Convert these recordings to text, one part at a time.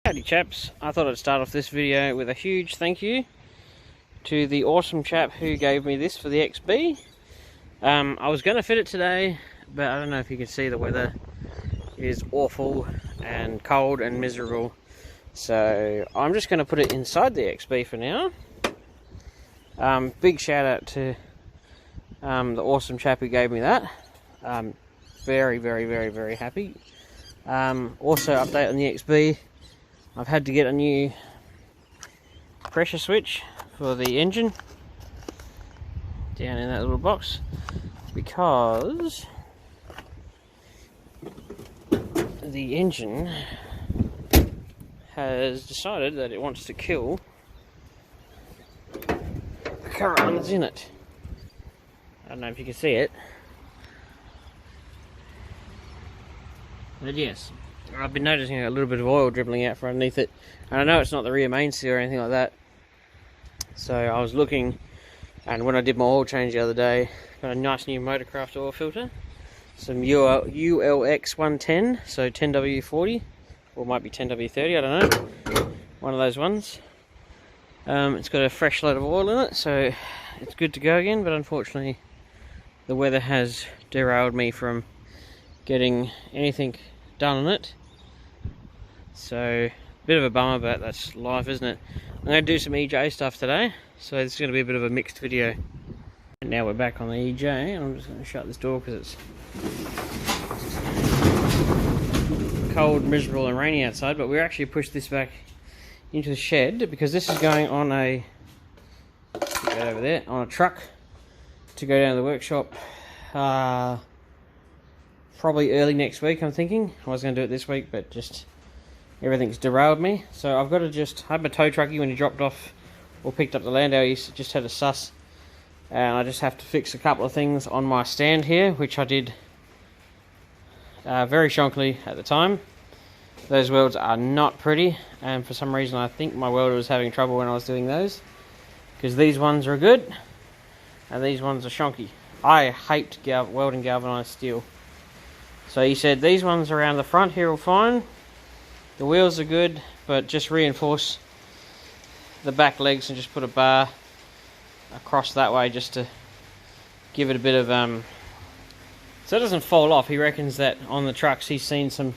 Howdy chaps, I thought I'd start off this video with a huge thank you to the awesome chap who gave me this for the XB. I was going to fit it today, but I don't know if you can see the weather is awful and cold and miserable. So I'm just going to put it inside the XB for now. Big shout out to the awesome chap who gave me that. Very happy. Also update on the XB. I've had to get a new pressure switch for the engine down in that little box because the engine has decided that it wants to kill the current one that's in it. I don't know if you can see it, but yes, I've been noticing a little bit of oil dribbling out from underneath it, and I know it's not the rear main seal or anything like that. So I was looking, and when I did my oil change the other day, got a nice new Motorcraft oil filter, some ULX 110, so 10W40, or it might be 10W30, I don't know, one of those ones. It's got a fresh load of oil in it, so it's good to go again, but unfortunately the weather has derailed me from getting anything done on it. So, bit of a bummer, but that's life, isn't it? I'm going to do some EJ stuff today, so this is going to be a bit of a mixed video. And now we're back on the EJ, and I'm just going to shut this door because it's cold, miserable and rainy outside, but we actually pushed this back into the shed because this is going on a, get over there, on a truck to go down to the workshop probably early next week, I'm thinking. I was going to do it this week, but just everything's derailed me. So I've got to just, I had my tow truckie when he dropped off or picked up the Landau, he just had a sus. And I just have to fix a couple of things on my stand here, which I did very shonkily at the time. Those welds are not pretty, and for some reason I think my welder was having trouble when I was doing those. Because these ones are good, and these ones are shonky. I hate welding galvanized steel. So he said these ones around the front here are fine. The wheels are good, but just reinforce the back legs and just put a bar across that way just to give it a bit of so it doesn't fall off. He reckons that on the trucks he's seen some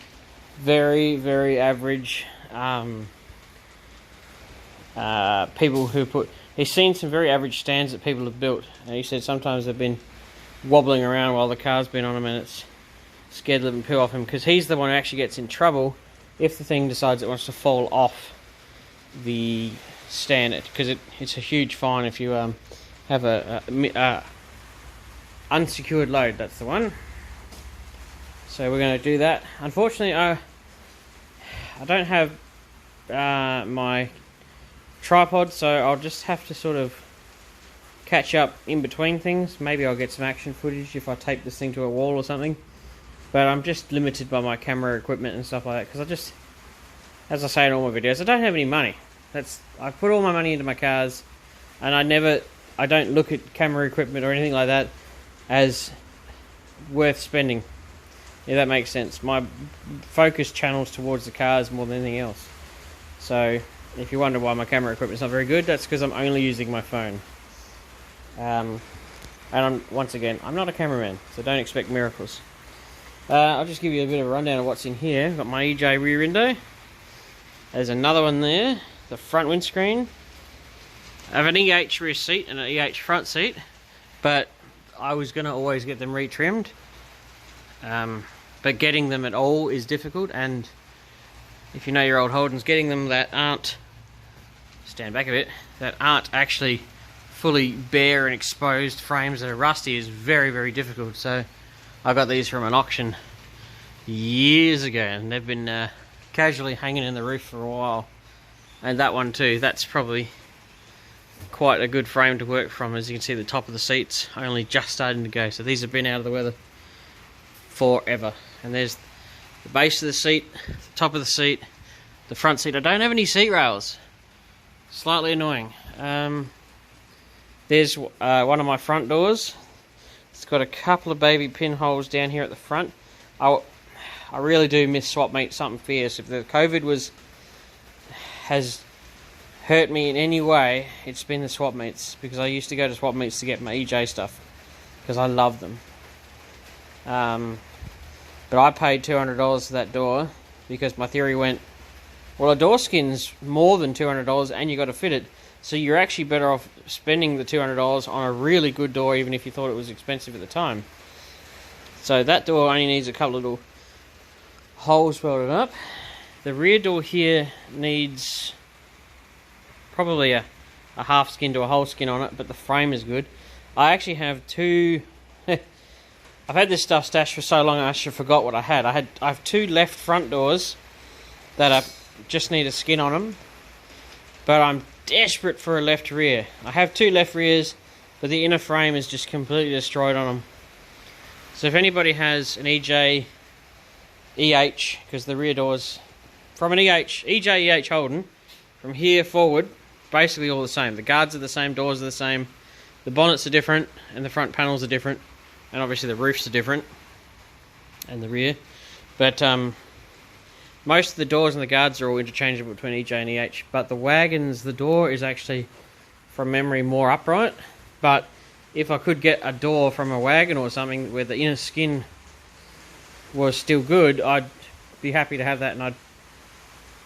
very average people who put, he's seen some very average stands that people have built, and he said sometimes they've been wobbling around while the car's been on them and it's scared to let them peel off him, because he's the one who actually gets in trouble if the thing decides it wants to fall off the stand, because it's a huge fine if you have a unsecured load. That's the one. So we're going to do that. Unfortunately, I don't have my tripod, so I'll just have to sort of catch up in between things. Maybe I'll get some action footage if I tape this thing to a wall or something. But I'm just limited by my camera equipment and stuff like that, because I just, as I say in all my videos, I don't have any money. I put all my money into my cars, and I don't look at camera equipment or anything like that as worth spending, if that makes sense. My focus channels towards the cars more than anything else. So if you wonder why my camera equipment's not very good, that's because I'm only using my phone. And once again, I'm not a cameraman, so don't expect miracles. I'll just give you a bit of a rundown of what's in here. I've got my EJ rear window. There's another one there. The front windscreen. I have an EH rear seat and an EH front seat, but I was going to always get them retrimmed. But getting them at all is difficult, and if you know your old Holdens, getting them that aren't, stand back a bit, that aren't actually fully bare and exposed frames that are rusty is very difficult. So I got these from an auction years ago, and they've been casually hanging in the roof for a while. And that one too, that's probably quite a good frame to work from. As you can see, the top of the seat's only just starting to go, so these have been out of the weather forever. And there's the base of the seat, the top of the seat, the front seat. I don't have any seat rails, slightly annoying. There's one of my front doors. It's got a couple of baby pinholes down here at the front. I really do miss swap meet something fierce. If the COVID was has hurt me in any way, it's been the swap meets, because I used to go to swap meets to get my EJ stuff because I love them. But I paid $200 for that door because my theory went, well, a door skin's more than $200 and you got to fit it, so you're actually better off spending the $200 on a really good door, even if you thought it was expensive at the time. So that door only needs a couple of little holes welded up. The rear door here needs probably a half skin to a whole skin on it, but the frame is good. I actually have two... I've had this stuff stashed for so long I actually forgot what I had. I have two left front doors that just need a skin on them, but I'm desperate for a left rear. I have two left rears, but the inner frame is just completely destroyed on them. So if anybody has an EJ EH, because the rear doors from an EJ EH Holden, from here forward, basically all the same. The guards are the same, doors are the same, the bonnets are different, and the front panels are different, and obviously the roofs are different, and the rear. But most of the doors and the guards are all interchangeable between EJ and EH, but the wagons, the door is actually, from memory, more upright. But if I could get a door from a wagon or something where the inner skin was still good, I'd be happy to have that, and I'd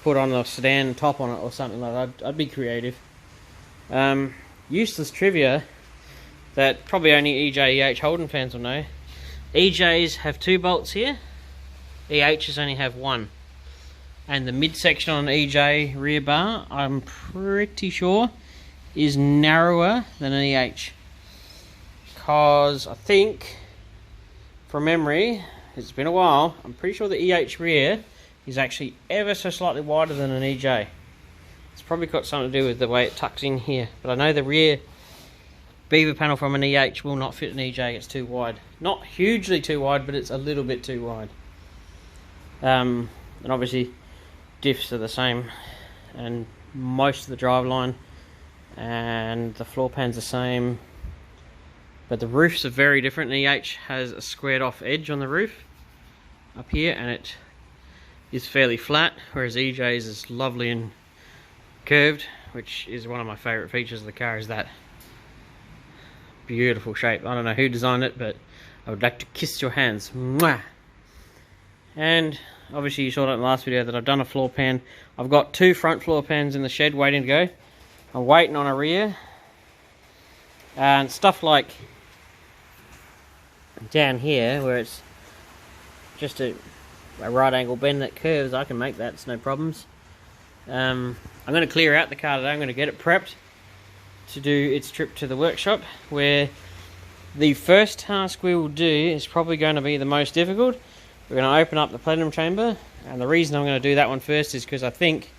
put on a sedan top on it or something like that. I'd be creative. Useless trivia that probably only EJ EH Holden fans will know. EJs have 2 bolts here, EHs only have 1. And the midsection on an EJ rear bar, I'm pretty sure, is narrower than an EH. Because I think, from memory, it's been a while, I'm pretty sure the EH rear is actually ever so slightly wider than an EJ. It's probably got something to do with the way it tucks in here. But I know the rear beaver panel from an EH will not fit an EJ, it's too wide. Not hugely too wide, but it's a little bit too wide. And obviously diffs are the same, and most of the driveline and the floor pan's the same, but the roofs are very different. The EH has a squared off edge on the roof up here, and it is fairly flat, whereas EJ's is lovely and curved, which is one of my favourite features of the car, is that beautiful shape. I don't know who designed it, but I would like to kiss your hands. Mwah! And obviously you saw that in the last video that I've done a floor pan. I've got 2 front floor pans in the shed waiting to go. I'm waiting on a rear. And stuff like down here where it's just a right angle bend that curves, I can make that, it's no problems. I'm going to clear out the car today. I'm going to get it prepped to do its trip to the workshop, where the first task we will do is probably going to be the most difficult. We're going to open up the plenum chamber, and the reason I'm going to do that one first is because I think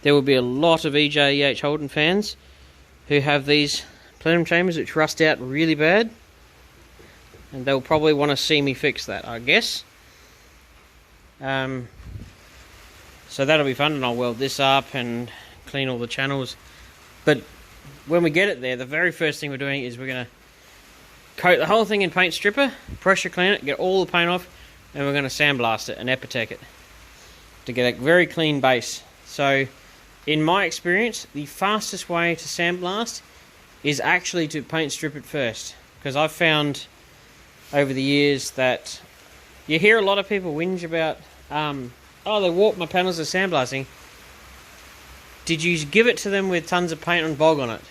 there will be a lot of EJ EH Holden fans who have these plenum chambers which rust out really bad, and they'll probably want to see me fix that, I guess. So that'll be fun, and I'll weld this up and clean all the channels. But when we get it there, the very first thing we're doing is we're going to coat the whole thing in paint stripper, pressure clean it, get all the paint off, and we're going to sandblast it and epitech it to get a very clean base. So in my experience, the fastest way to sandblast is actually to paint strip it first, because I've found over the years that you hear a lot of people whinge about oh, they warped my panels of sandblasting. Did you give it to them with tons of paint and bog on it?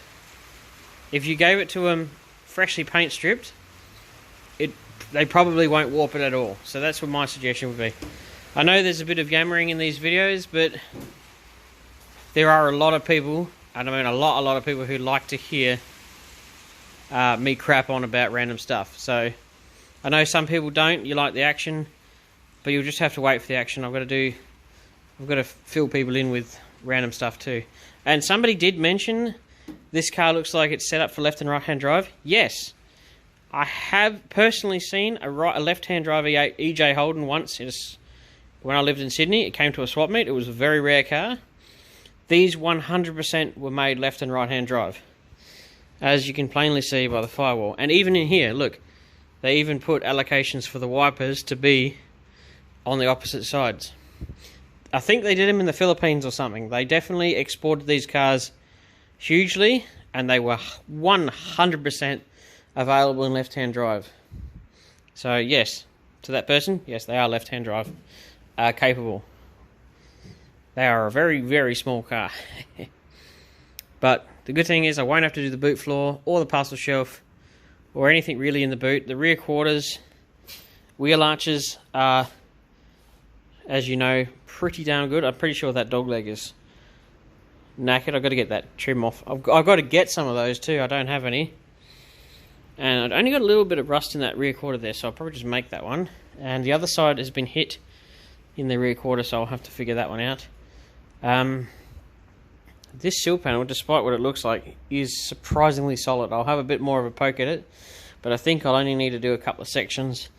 If you gave it to them freshly paint stripped, they probably won't warp it at all. So that's what my suggestion would be. I know there's a bit of yammering in these videos, but there are a lot of people, and I mean a lot of people who like to hear me crap on about random stuff. So I know some people don't, you like the action, but you'll just have to wait for the action. I've got to fill people in with random stuff too. And somebody did mention this car looks like it's set up for left and right hand drive. Yes, I have personally seen a left hand drive EJ Holden once when I lived in Sydney. It came to a swap meet. It was a very rare car. These 100% were made left and right hand drive, as you can plainly see by the firewall. And even in here, look, they even put allocations for the wipers to be on the opposite sides. I think they did them in the Philippines or something. They definitely exported these cars hugely, and they were 100% available in left-hand drive. So yes, to that person, yes, they are left-hand drive capable. They are a very, very small car. But the good thing is I won't have to do the boot floor or the parcel shelf or anything really in the boot. The rear quarters, wheel arches are, as you know, pretty damn good. I'm pretty sure that dog leg is knackered. I've got to get that trim off. I've got to get some of those too. I don't have any. And I've only got a little bit of rust in that rear quarter there, so I'll probably just make that one. And the other side has been hit in the rear quarter, so I'll have to figure that one out. This sill panel, despite what it looks like, is surprisingly solid. I'll have a bit more of a poke at it, but I think I'll only need to do a couple of sections.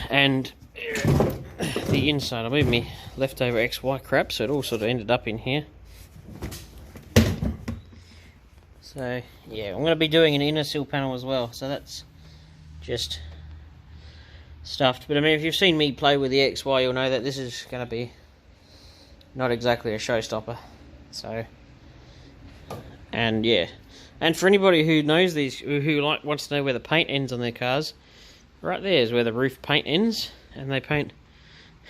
And the inside, I'll move me leftover XY crap, so it all sort of ended up in here. So yeah, I'm going to be doing an inner sill panel as well, so that's just stuffed. But I mean, if you've seen me play with the XY, you'll know that this is going to be not exactly a showstopper. So, and yeah, and for anybody who knows these, who wants to know where the paint ends on their cars, right there is where the roof paint ends, and they paint.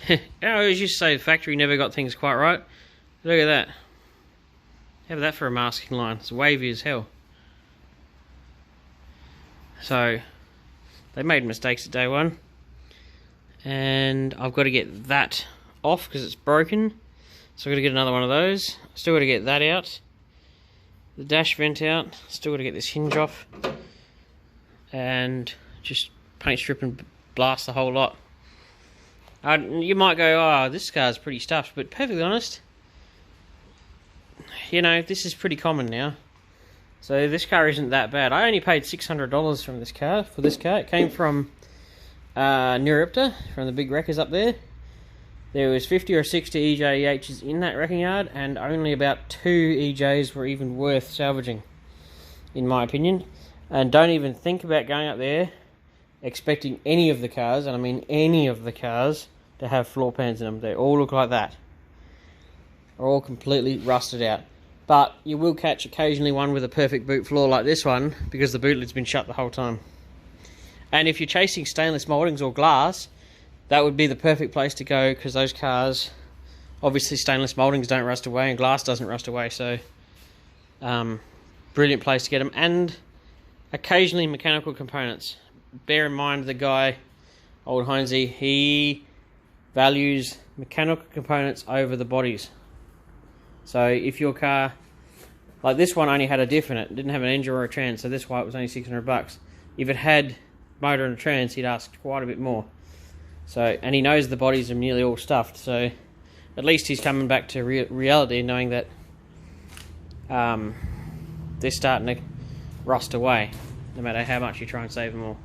I always used to say the factory never got things quite right. Look at that. Have that for a masking line. It's wavy as hell. So they made mistakes at day one, and I've got to get that off because it's broken. So I've got to get another one of those. Still got to get that out. The dash vent out. Still got to get this hinge off. And just paint strip and blast the whole lot. You might go, oh, this car's pretty stuffed. But perfectly honest, you know, this is pretty common now. So this car isn't that bad. I only paid $600 for this car. It came from Nuripta, from the big wreckers up there. There was 50 or 60 EJEHs in that wrecking yard, and only about 2 EJs were even worth salvaging, in my opinion. And don't even think about going up there expecting any of the cars, and I mean any of the cars, to have floor pans in them. They all look like that. They're all completely rusted out. But you will catch occasionally one with a perfect boot floor like this one, because the boot lid's been shut the whole time. And if you're chasing stainless mouldings or glass, that would be the perfect place to go, because those cars, obviously stainless mouldings don't rust away and glass doesn't rust away, so brilliant place to get them. And occasionally mechanical components. Bear in mind the guy, old Heinzie, he values mechanical components over the bodies. So if your car, like this one only had a diff in it, didn't have an engine or a trans, so this why it was only $600. If it had motor and a trans, he'd ask quite a bit more. So, and he knows the bodies are nearly all stuffed, so at least he's coming back to reality, knowing that they're starting to rust away, no matter how much you try and save them all.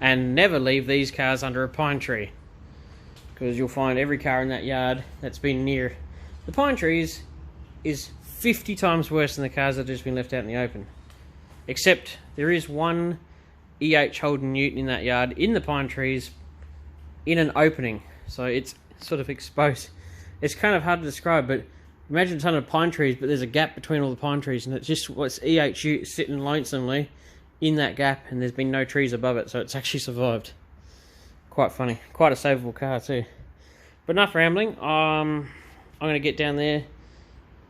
And never leave these cars under a pine tree, because you'll find every car in that yard that's been near the pine trees is 50 times worse than the cars that have just been left out in the open. Except there is one EH Holden Ute in that yard, in the pine trees, in an opening, so it's sort of exposed. It's kind of hard to describe, but imagine a ton of pine trees, but there's a gap between all the pine trees, and it's just what's EH sitting lonesomely in that gap, and there's been no trees above it, so it's actually survived. Quite funny. Quite a savable car too. But enough rambling. I'm going to get down there,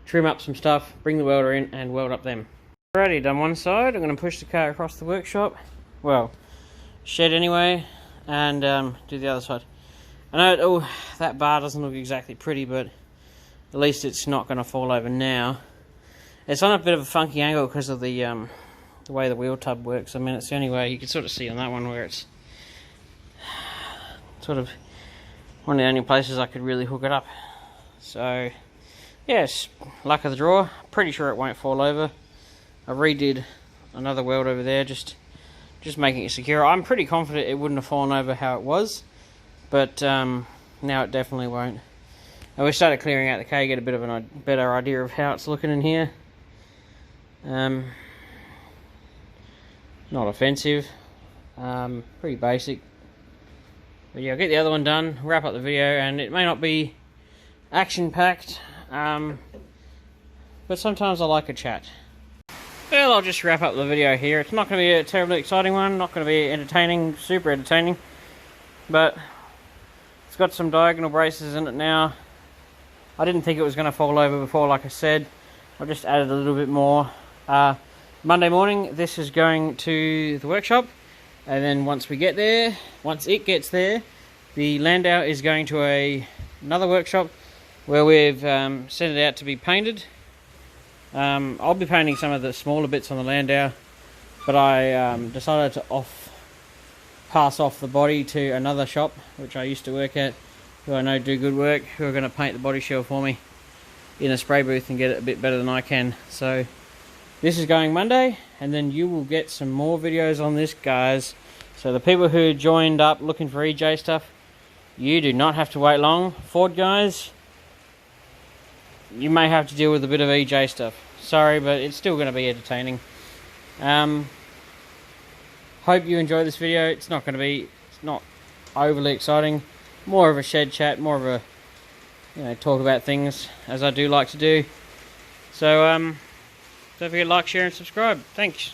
trim up some stuff, bring the welder in, and weld up them. Alrighty, done one side. I'm going to push the car across the workshop. Well, shed anyway. And do the other side. I know that bar doesn't look exactly pretty, but at least it's not going to fall over now. It's on a bit of a funky angle because of the way the wheel tub works. I mean, it's the only way you can sort of see on that one where it's sort of one of the only places I could really hook it up. So, yes, luck of the draw. Pretty sure it won't fall over. I redid another weld over there, just making it secure. I'm pretty confident it wouldn't have fallen over how it was, but now it definitely won't. And we started clearing out the car, get a bit of a better idea of how it's looking in here. Not offensive, pretty basic. But yeah, I'll get the other one done, wrap up the video, and it may not be action-packed, but sometimes I like a chat. Well, I'll just wrap up the video here. It's not going to be a terribly exciting one, not going to be entertaining, super entertaining, but it's got some diagonal braces in it now. I didn't think it was going to fall over before, like I said. I just added a little bit more. Monday morning, this is going to the workshop, and then once it gets there, the Landau is going to another workshop where we've sent it out to be painted. I'll be painting some of the smaller bits on the Landau, but I decided to pass off the body to another shop which I used to work at, who I know do good work, who are going to paint the body shell for me in a spray booth and get it a bit better than I can. So this is going Monday, and then you will get some more videos on this, guys. So the people who joined up looking for EJ stuff, you do not have to wait long. Ford guys, you may have to deal with a bit of EJ stuff. Sorry, but it's still going to be entertaining. Hope you enjoy this video. It's not overly exciting. More of a shed chat, more of a talk about things, as I do like to do. So don't forget to like, share and subscribe. Thanks.